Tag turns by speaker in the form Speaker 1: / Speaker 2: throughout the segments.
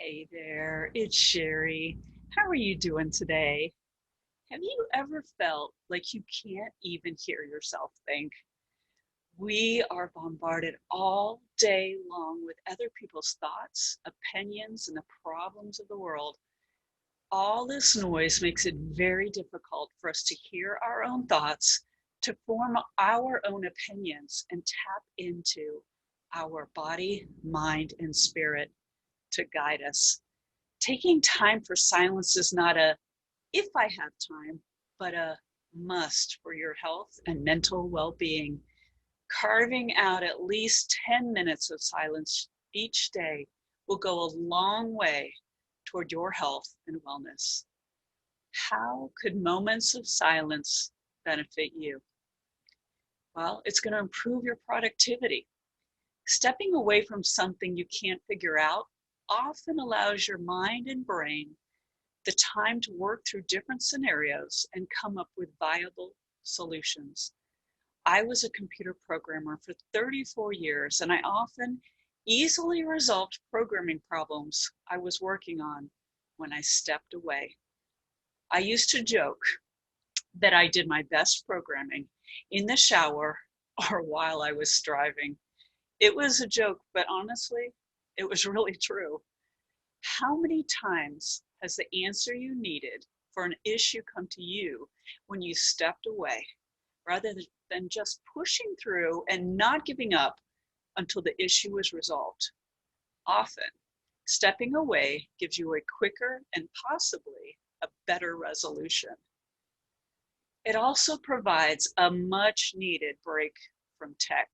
Speaker 1: Hey there, it's Sheri. How are you doing today? Have you ever felt like you can't even hear yourself think? We are bombarded all day long with other people's thoughts, opinions, and the problems of the world. All this noise makes it very difficult for us to hear our own thoughts, to form our own opinions, and tap into our body, mind, and spirit to guide us. Taking time for silence is not a if I have time, but a must for your health and mental well being. Carving out at least 10 minutes of silence each day will go a long way toward your health and wellness. How could moments of silence benefit you? Well, it's going to improve your productivity. Stepping away from something you can't figure out often allows your mind and brain the time to work through different scenarios and come up with viable solutions. I was a computer programmer for 34 years, and I often easily resolved programming problems I was working on when I stepped away. I used to joke that I did my best programming in the shower or while I was driving. It was a joke, but honestly, it was really true. How many times has the answer you needed for an issue come to you when you stepped away rather than just pushing through and not giving up until the issue was resolved? Often, stepping away gives you a quicker and possibly a better resolution. It also provides a much needed break from tech.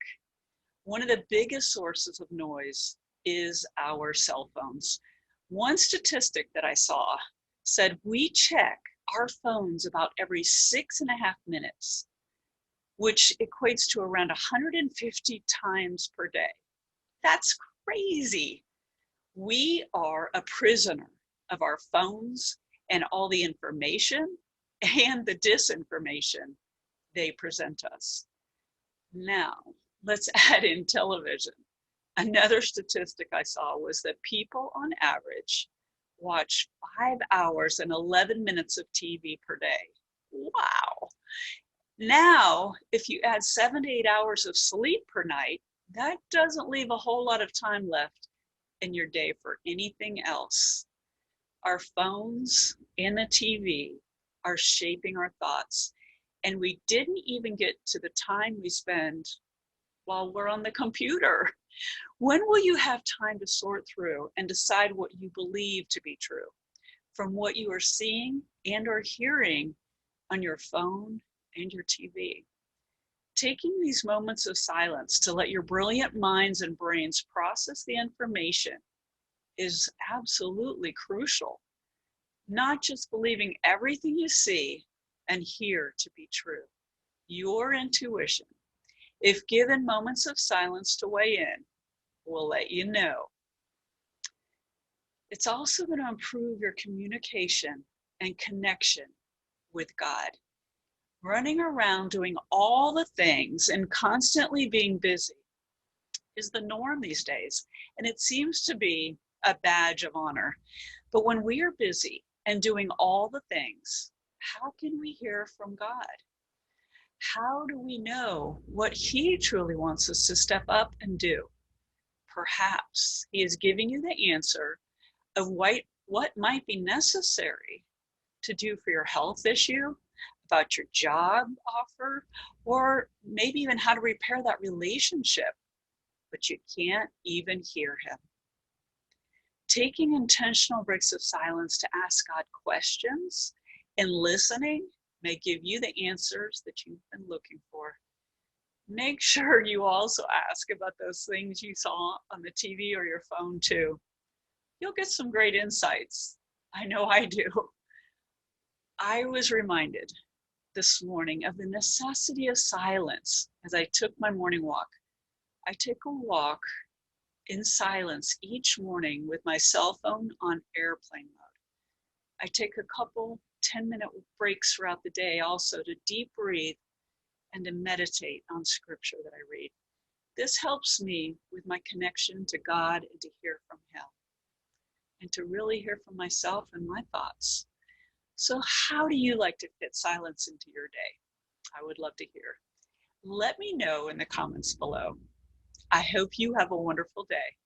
Speaker 1: One of the biggest sources of noise is our cell phones. One statistic that I saw said we check our phones about every 6.5 minutes, which equates to around 150 times per day. That's crazy. We are a prisoner of our phones and all the information and the disinformation they present us. Now, let's add in television. Another statistic I saw was that people on average watch 5 hours and 11 minutes of TV per day. Wow. Now, if you add 7 to 8 hours of sleep per night, that doesn't leave a whole lot of time left in your day for anything else. Our phones and the TV are shaping our thoughts, and we didn't even get to the time we spend while we're on the computer. When will you have time to sort through and decide what you believe to be true from what you are seeing and or hearing on your phone and your TV? Taking these moments of silence to let your brilliant minds and brains process the information is absolutely crucial. Not just believing everything you see and hear to be true. Your intuition, if given moments of silence to weigh in, will let you know. It's also going to improve your communication and connection with God. Running around doing all the things and constantly being busy is the norm these days, and it seems to be a badge of honor. But when we are busy and doing all the things, how can we hear from God? How do we know what He truly wants us to step up and do? Perhaps He is giving you the answer of what might be necessary to do for your health issue, about your job offer, or maybe even how to repair that relationship, but you can't even hear Him. Taking intentional breaks of silence to ask God questions and listening may give you the answers that you've been looking for. Make sure you also ask about those things you saw on the TV or your phone too. You'll get some great insights. I know I do. I was reminded this morning of the necessity of silence as I took my morning walk. I take a walk in silence each morning with my cell phone on airplane mode. I take a couple 10-minute breaks throughout the day also to deep breathe and to meditate on scripture that I read. This helps me with my connection to God and to hear from Him. and to really hear from myself and my thoughts. So, how do you like to fit silence into your day? I would love to hear. Let me know in the comments below. I hope you have a wonderful day.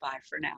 Speaker 1: Bye for now.